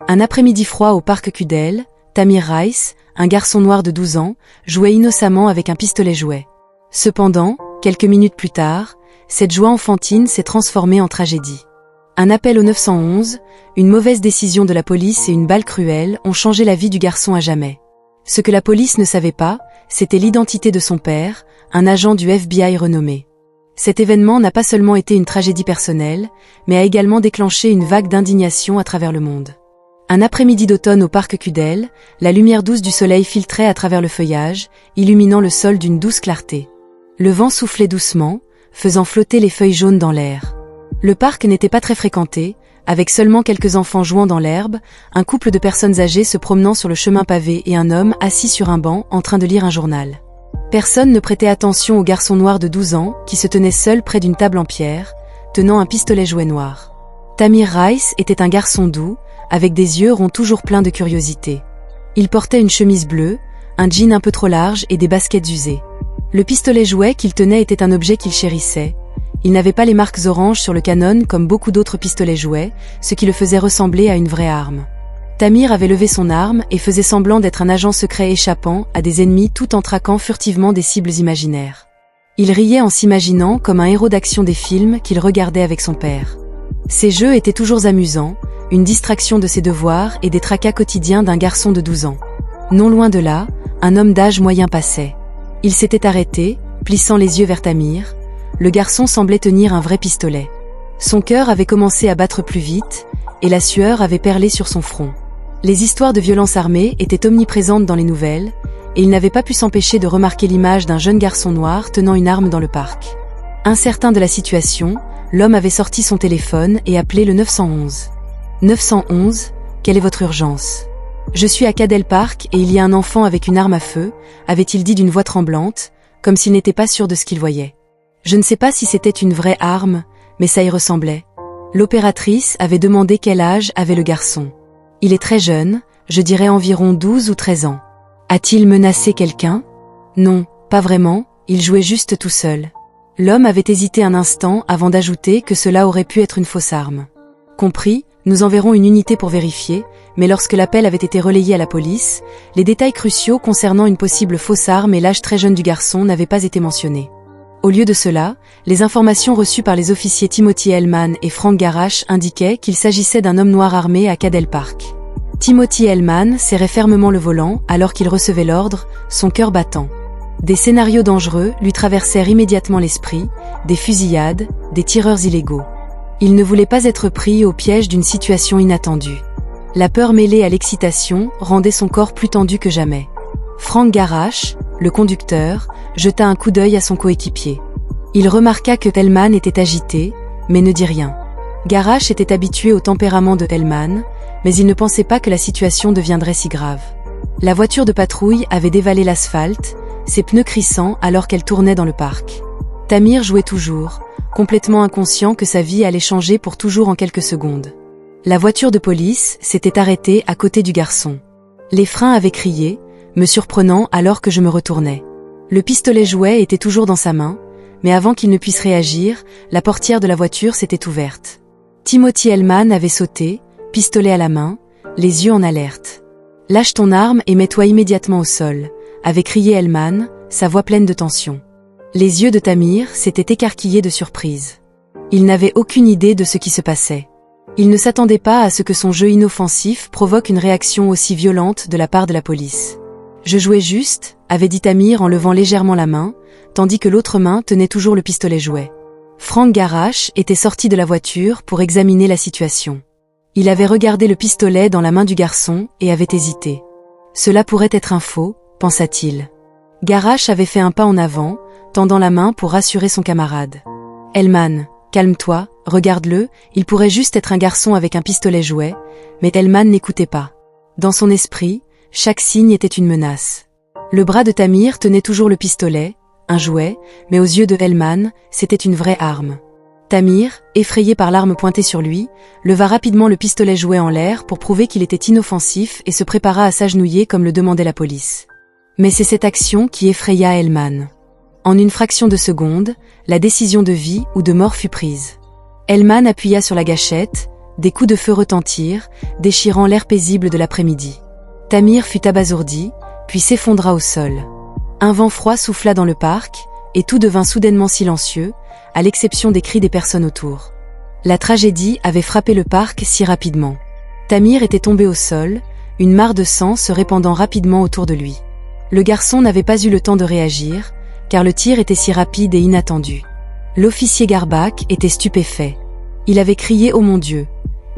Un après-midi froid au parc Kudel, Tamir Rice, un garçon noir de 12 ans, jouait innocemment avec un pistolet jouet. Cependant, quelques minutes plus tard, cette joie enfantine s'est transformée en tragédie. Un appel au 911, une mauvaise décision de la police et une balle cruelle ont changé la vie du garçon à jamais. Ce que la police ne savait pas, c'était l'identité de son père, un agent du FBI renommé. Cet événement n'a pas seulement été une tragédie personnelle, mais a également déclenché une vague d'indignation à travers le monde. Un après-midi d'automne au parc Kudel, la lumière douce du soleil filtrait à travers le feuillage, illuminant le sol d'une douce clarté. Le vent soufflait doucement, faisant flotter les feuilles jaunes dans l'air. Le parc n'était pas très fréquenté, avec seulement quelques enfants jouant dans l'herbe, un couple de personnes âgées se promenant sur le chemin pavé et un homme assis sur un banc en train de lire un journal. Personne ne prêtait attention au garçon noir de 12 ans qui se tenait seul près d'une table en pierre, tenant un pistolet jouet noir. Tamir Rice était un garçon doux, avec des yeux ronds toujours pleins de curiosité. Il portait une chemise bleue, un jean un peu trop large et des baskets usées. Le pistolet jouet qu'il tenait était un objet qu'il chérissait. Il n'avait pas les marques oranges sur le canon comme beaucoup d'autres pistolets jouets, ce qui le faisait ressembler à une vraie arme. Tamir avait levé son arme et faisait semblant d'être un agent secret échappant à des ennemis tout en traquant furtivement des cibles imaginaires. Il riait en s'imaginant comme un héros d'action des films qu'il regardait avec son père. Ses jeux étaient toujours amusants, une distraction de ses devoirs et des tracas quotidiens d'un garçon de 12 ans. Non loin de là, un homme d'âge moyen passait. Il s'était arrêté, plissant les yeux vers Tamir. Le garçon semblait tenir un vrai pistolet. Son cœur avait commencé à battre plus vite, et la sueur avait perlé sur son front. Les histoires de violence armée étaient omniprésentes dans les nouvelles, et il n'avait pas pu s'empêcher de remarquer l'image d'un jeune garçon noir tenant une arme dans le parc. Incertain de la situation, l'homme avait sorti son téléphone et appelé le 911. 911, quelle est votre urgence? Je suis à Cadel Park et il y a un enfant avec une arme à feu, avait-il dit d'une voix tremblante, comme s'il n'était pas sûr de ce qu'il voyait. Je ne sais pas si c'était une vraie arme, mais ça y ressemblait. L'opératrice avait demandé quel âge avait le garçon. Il est très jeune, je dirais environ 12 ou 13 ans. A-t-il menacé quelqu'un? Non, pas vraiment, il jouait juste tout seul. L'homme avait hésité un instant avant d'ajouter que cela aurait pu être une fausse arme. Compris, nous enverrons une unité pour vérifier, mais lorsque l'appel avait été relayé à la police, les détails cruciaux concernant une possible fausse arme et l'âge très jeune du garçon n'avaient pas été mentionnés. Au lieu de cela, les informations reçues par les officiers Timothy Hellman et Frank Garach indiquaient qu'il s'agissait d'un homme noir armé à Cadel Park. Timothy Hellman serrait fermement le volant alors qu'il recevait l'ordre, son cœur battant. Des scénarios dangereux lui traversèrent immédiatement l'esprit, des fusillades, des tireurs illégaux. Il ne voulait pas être pris au piège d'une situation inattendue. La peur mêlée à l'excitation rendait son corps plus tendu que jamais. Frank Garach, le conducteur, jeta un coup d'œil à son coéquipier. Il remarqua que Hellman était agité, mais ne dit rien. Garach était habitué au tempérament de Hellman, mais il ne pensait pas que la situation deviendrait si grave. La voiture de patrouille avait dévalé l'asphalte, ses pneus crissant alors qu'elle tournait dans le parc. Tamir jouait toujours, complètement inconscient que sa vie allait changer pour toujours en quelques secondes. La voiture de police s'était arrêtée à côté du garçon. Les freins avaient crié, me surprenant alors que je me retournais. Le pistolet jouet était toujours dans sa main, mais avant qu'il ne puisse réagir, la portière de la voiture s'était ouverte. Timothy Hellman avait sauté, pistolet à la main, les yeux en alerte. « Lâche ton arme et mets-toi immédiatement au sol », avait crié Hellman, sa voix pleine de tension. Les yeux de Tamir s'étaient écarquillés de surprise. Il n'avait aucune idée de ce qui se passait. Il ne s'attendait pas à ce que son jeu inoffensif provoque une réaction aussi violente de la part de la police. « Je jouais juste », avait dit Tamir en levant légèrement la main, tandis que l'autre main tenait toujours le pistolet jouet. Frank Garach était sorti de la voiture pour examiner la situation. Il avait regardé le pistolet dans la main du garçon et avait hésité. Cela pourrait être un faux, pensa-t-il. Garach avait fait un pas en avant, tendant la main pour rassurer son camarade. « Hellman, calme-toi, regarde-le, il pourrait juste être un garçon avec un pistolet jouet, mais Hellman n'écoutait pas. Dans son esprit, chaque signe était une menace. Le bras de Tamir tenait toujours le pistolet, un jouet, mais aux yeux de Hellman, c'était une vraie arme. Tamir, effrayé par l'arme pointée sur lui, leva rapidement le pistolet jouet en l'air pour prouver qu'il était inoffensif et se prépara à s'agenouiller comme le demandait la police. Mais c'est cette action qui effraya Hellman. En une fraction de seconde, la décision de vie ou de mort fut prise. Hellman appuya sur la gâchette, Des coups de feu retentirent, déchirant l'air paisible de l'après-midi. Tamir fut abasourdi, puis s'effondra au sol. Un vent froid souffla dans le parc, et tout devint soudainement silencieux, à l'exception des cris des personnes autour. La tragédie avait frappé le parc si rapidement. Tamir était tombé au sol, une mare de sang se répandant rapidement autour de lui. Le garçon n'avait pas eu le temps de réagir, car le tir était si rapide et inattendu. L'officier Garbak était stupéfait. Il avait crié « Oh mon Dieu !»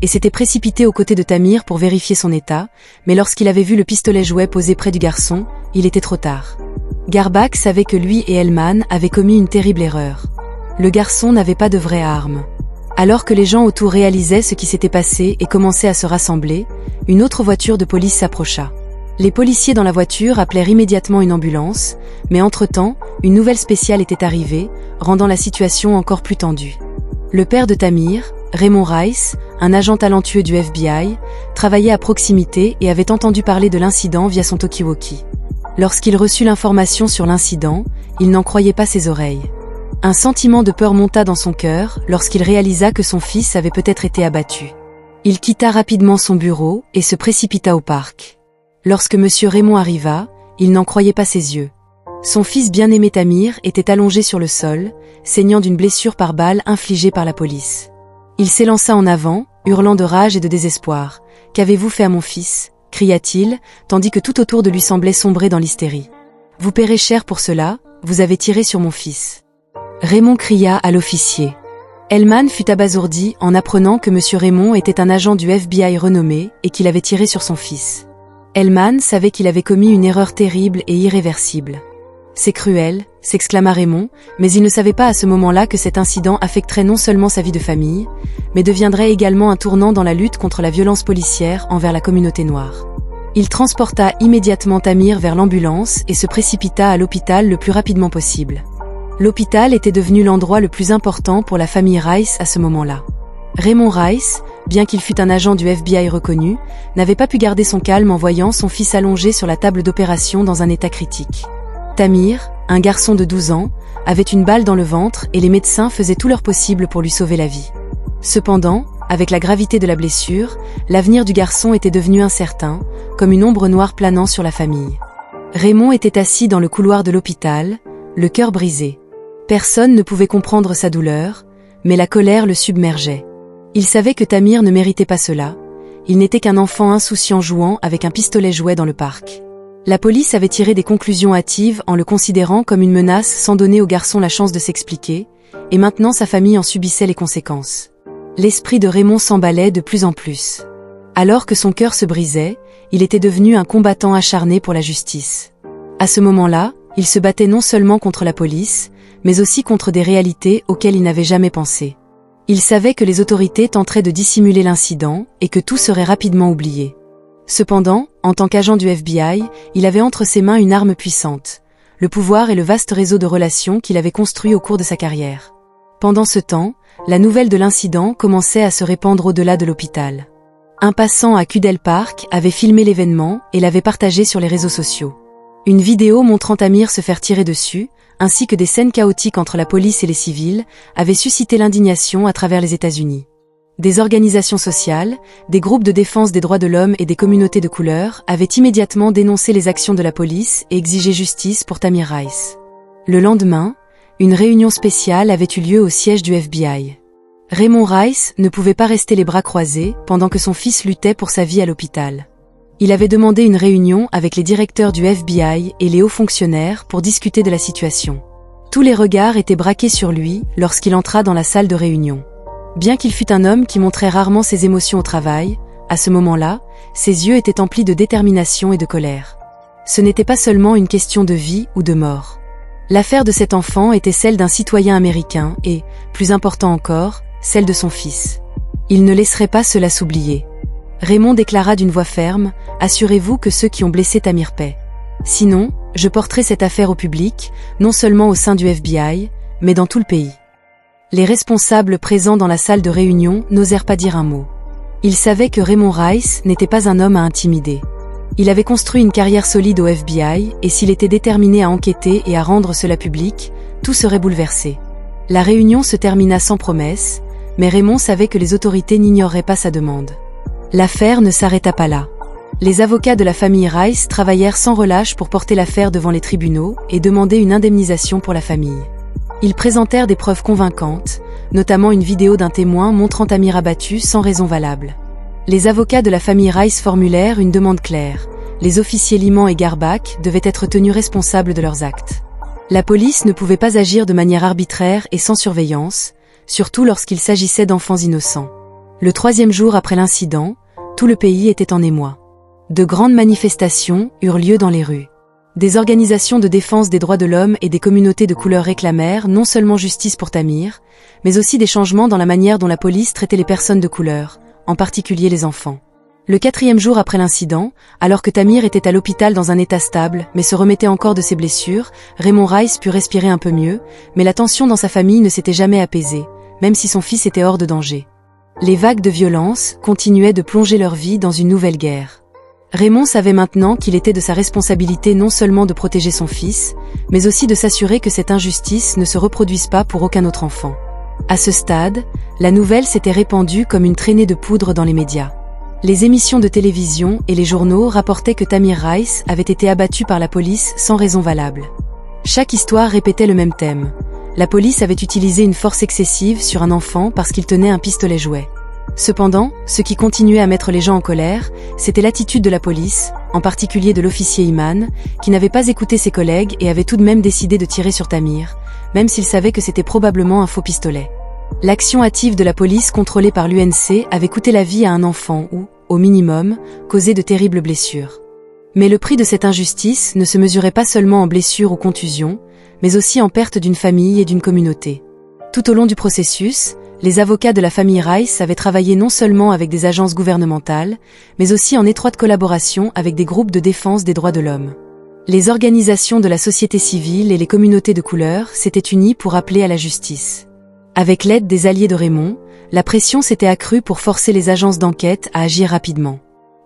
et s'était précipité aux côtés de Tamir pour vérifier son état, mais lorsqu'il avait vu le pistolet jouet posé près du garçon, il était trop tard. Garbak savait que lui et Helman avaient commis une terrible erreur. Le garçon n'avait pas de vraie arme. Alors que les gens autour réalisaient ce qui s'était passé et commençaient à se rassembler, une autre voiture de police s'approcha. Les policiers dans la voiture appelèrent immédiatement une ambulance, mais entre-temps, une nouvelle spéciale était arrivée, rendant la situation encore plus tendue. Le père de Tamir, Raymond Rice, un agent talentueux du FBI, travaillait à proximité et avait entendu parler de l'incident via son talkie-walkie. Lorsqu'il reçut l'information sur l'incident, il n'en croyait pas ses oreilles. Un sentiment de peur monta dans son cœur lorsqu'il réalisa que son fils avait peut-être été abattu. Il quitta rapidement son bureau et se précipita au parc. Lorsque M. Raymond arriva, il n'en croyait pas ses yeux. Son fils bien-aimé Tamir était allongé sur le sol, saignant d'une blessure par balle infligée par la police. Il s'élança en avant, hurlant de rage et de désespoir. « Qu'avez-vous fait à mon fils ?» cria-t-il, tandis que tout autour de lui semblait sombrer dans l'hystérie. « Vous paierez cher pour cela, vous avez tiré sur mon fils. » Raymond cria à l'officier. Helman fut abasourdi en apprenant que M. Raymond était un agent du FBI renommé et qu'il avait tiré sur son fils. Helman savait qu'il avait commis une erreur terrible et irréversible. « C'est cruel », s'exclama Raymond, mais il ne savait pas à ce moment-là que cet incident affecterait non seulement sa vie de famille, mais deviendrait également un tournant dans la lutte contre la violence policière envers la communauté noire. Il transporta immédiatement Tamir vers l'ambulance et se précipita à l'hôpital le plus rapidement possible. L'hôpital était devenu l'endroit le plus important pour la famille Rice à ce moment-là. Raymond Rice, bien qu'il fût un agent du FBI reconnu, n'avait pas pu garder son calme en voyant son fils allongé sur la table d'opération dans un état critique. Tamir, un garçon de 12 ans, avait une balle dans le ventre et les médecins faisaient tout leur possible pour lui sauver la vie. Cependant, avec la gravité de la blessure, l'avenir du garçon était devenu incertain, comme une ombre noire planant sur la famille. Raymond était assis dans le couloir de l'hôpital, le cœur brisé. Personne ne pouvait comprendre sa douleur, mais la colère le submergeait. Il savait que Tamir ne méritait pas cela, il n'était qu'un enfant insouciant jouant avec un pistolet jouet dans le parc. La police avait tiré des conclusions hâtives en le considérant comme une menace sans donner au garçon la chance de s'expliquer, et maintenant sa famille en subissait les conséquences. L'esprit de Raymond s'emballait de plus en plus. Alors que son cœur se brisait, il était devenu un combattant acharné pour la justice. À ce moment-là, il se battait non seulement contre la police, mais aussi contre des réalités auxquelles il n'avait jamais pensé. Il savait que les autorités tenteraient de dissimuler l'incident et que tout serait rapidement oublié. Cependant, en tant qu'agent du FBI, il avait entre ses mains une arme puissante, le pouvoir et le vaste réseau de relations qu'il avait construit au cours de sa carrière. Pendant ce temps, la nouvelle de l'incident commençait à se répandre au-delà de l'hôpital. Un passant à Cudell Park avait filmé l'événement et l'avait partagé sur les réseaux sociaux. Une vidéo montrant Tamir se faire tirer dessus, ainsi que des scènes chaotiques entre la police et les civils, avait suscité l'indignation à travers les États-Unis. Des organisations sociales, des groupes de défense des droits de l'homme et des communautés de couleur avaient immédiatement dénoncé les actions de la police et exigé justice pour Tamir Rice. Le lendemain, une réunion spéciale avait eu lieu au siège du FBI. Raymond Rice ne pouvait pas rester les bras croisés pendant que son fils luttait pour sa vie à l'hôpital. Il avait demandé une réunion avec les directeurs du FBI et les hauts fonctionnaires pour discuter de la situation. Tous les regards étaient braqués sur lui lorsqu'il entra dans la salle de réunion. Bien qu'il fût un homme qui montrait rarement ses émotions au travail, à ce moment-là, ses yeux étaient emplis de détermination et de colère. Ce n'était pas seulement une question de vie ou de mort. L'affaire de cet enfant était celle d'un citoyen américain et, plus important encore, celle de son fils. Il ne laisserait pas cela s'oublier. Raymond déclara d'une voix ferme, « Assurez-vous que ceux qui ont blessé Tamir paient. Sinon, je porterai cette affaire au public, non seulement au sein du FBI, mais dans tout le pays. » Les responsables présents dans la salle de réunion n'osèrent pas dire un mot. Ils savaient que Raymond Rice n'était pas un homme à intimider. Il avait construit une carrière solide au FBI, et s'il était déterminé à enquêter et à rendre cela public, tout serait bouleversé. La réunion se termina sans promesse, Mais Raymond savait que les autorités n'ignoreraient pas sa demande. L'affaire ne s'arrêta pas là. Les avocats de la famille Rice travaillèrent sans relâche pour porter l'affaire devant les tribunaux et demander une indemnisation pour la famille. Ils présentèrent des preuves convaincantes, notamment une vidéo d'un témoin montrant Tamir abattu sans raison valable. Les avocats de la famille Rice formulèrent une demande claire. Les officiers Liman et Garbach devaient être tenus responsables de leurs actes. La police ne pouvait pas agir de manière arbitraire et sans surveillance, surtout lorsqu'il s'agissait d'enfants innocents. Le 3e jour après l'incident, tout le pays était en émoi. De grandes manifestations eurent lieu dans les rues. Des organisations de défense des droits de l'homme et des communautés de couleur réclamèrent non seulement justice pour Tamir, mais aussi des changements dans la manière dont la police traitait les personnes de couleur, en particulier les enfants. Le 4e jour après l'incident, alors que Tamir était à l'hôpital dans un état stable, mais se remettait encore de ses blessures, Raymond Rice put respirer un peu mieux, mais la tension dans sa famille ne s'était jamais apaisée, même si son fils était hors de danger. Les vagues de violence continuaient de plonger leur vie dans une nouvelle guerre. Raymond savait maintenant qu'il était de sa responsabilité non seulement de protéger son fils, mais aussi de s'assurer que cette injustice ne se reproduise pas pour aucun autre enfant. À ce stade, la nouvelle s'était répandue comme une traînée de poudre dans les médias. Les émissions de télévision et les journaux rapportaient que Tamir Rice avait été abattu par la police sans raison valable. Chaque histoire répétait le même thème. La police avait utilisé une force excessive sur un enfant parce qu'il tenait un pistolet jouet. Cependant, ce qui continuait à mettre les gens en colère, c'était l'attitude de la police, en particulier de l'officier Iman, qui n'avait pas écouté ses collègues et avait tout de même décidé de tirer sur Tamir, même s'il savait que c'était probablement un faux pistolet. L'action hâtive de la police contrôlée par l'UNC avait coûté la vie à un enfant ou, au minimum, causé de terribles blessures. Mais le prix de cette injustice ne se mesurait pas seulement en blessures ou contusions, mais aussi en perte d'une famille et d'une communauté. Tout au long du processus, les avocats de la famille Rice avaient travaillé non seulement avec des agences gouvernementales, mais aussi en étroite collaboration avec des groupes de défense des droits de l'homme. Les organisations de la société civile et les communautés de couleur s'étaient unies pour appeler à la justice. Avec l'aide des alliés de Raymond, la pression s'était accrue pour forcer les agences d'enquête à agir rapidement.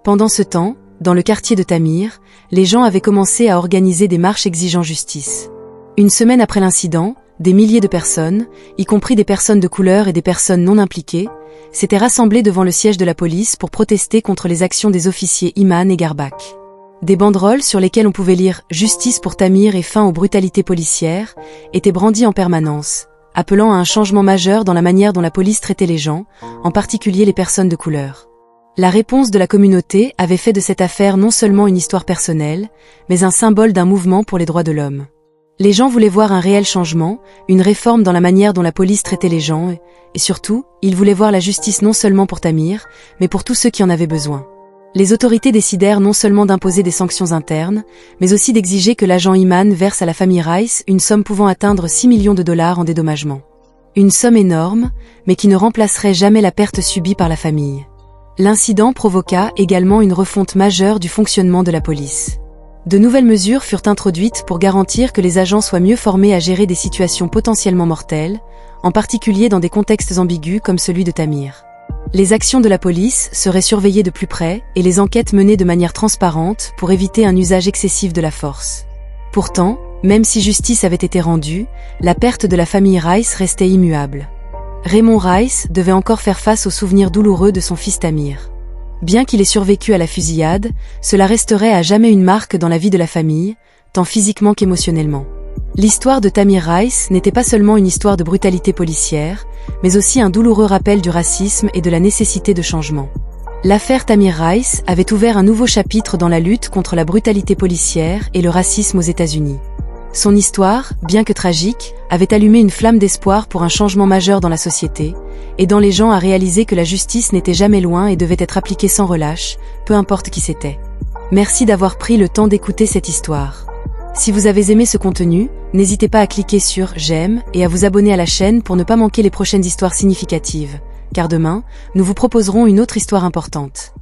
Pendant ce temps, dans le quartier de Tamir, les gens avaient commencé à organiser des marches exigeant justice. Une semaine après l'incident, des milliers de personnes, y compris des personnes de couleur et des personnes non impliquées, s'étaient rassemblées devant le siège de la police pour protester contre les actions des officiers Iman et Garbach. Des banderoles sur lesquelles on pouvait lire « Justice pour Tamir et fin aux brutalités policières » étaient brandies en permanence, appelant à un changement majeur dans la manière dont la police traitait les gens, en particulier les personnes de couleur. La réponse de la communauté avait fait de cette affaire non seulement une histoire personnelle, mais un symbole d'un mouvement pour les droits de l'homme. Les gens voulaient voir un réel changement, une réforme dans la manière dont la police traitait les gens, et surtout, ils voulaient voir la justice non seulement pour Tamir, mais pour tous ceux qui en avaient besoin. Les autorités décidèrent non seulement d'imposer des sanctions internes, mais aussi d'exiger que l'agent Iman verse à la famille Rice une somme pouvant atteindre 6 millions de dollars en dédommagement. Une somme énorme, mais qui ne remplacerait jamais la perte subie par la famille. L'incident provoqua également une refonte majeure du fonctionnement de la police. De nouvelles mesures furent introduites pour garantir que les agents soient mieux formés à gérer des situations potentiellement mortelles, en particulier dans des contextes ambigus comme celui de Tamir. Les actions de la police seraient surveillées de plus près et les enquêtes menées de manière transparente pour éviter un usage excessif de la force. Pourtant, même si justice avait été rendue, la perte de la famille Rice restait immuable. Raymond Rice devait encore faire face aux souvenirs douloureux de son fils Tamir. Bien qu'il ait survécu à la fusillade, cela resterait à jamais une marque dans la vie de la famille, tant physiquement qu'émotionnellement. L'histoire de Tamir Rice n'était pas seulement une histoire de brutalité policière, mais aussi un douloureux rappel du racisme et de la nécessité de changement. L'affaire Tamir Rice avait ouvert un nouveau chapitre dans la lutte contre la brutalité policière et le racisme aux États-Unis. Son histoire, bien que tragique, avait allumé une flamme d'espoir pour un changement majeur dans la société, aidant les gens à réaliser que la justice n'était jamais loin et devait être appliquée sans relâche, peu importe qui c'était. Merci d'avoir pris le temps d'écouter cette histoire. Si vous avez aimé ce contenu, n'hésitez pas à cliquer sur « J'aime » et à vous abonner à la chaîne pour ne pas manquer les prochaines histoires significatives, car demain, nous vous proposerons une autre histoire importante.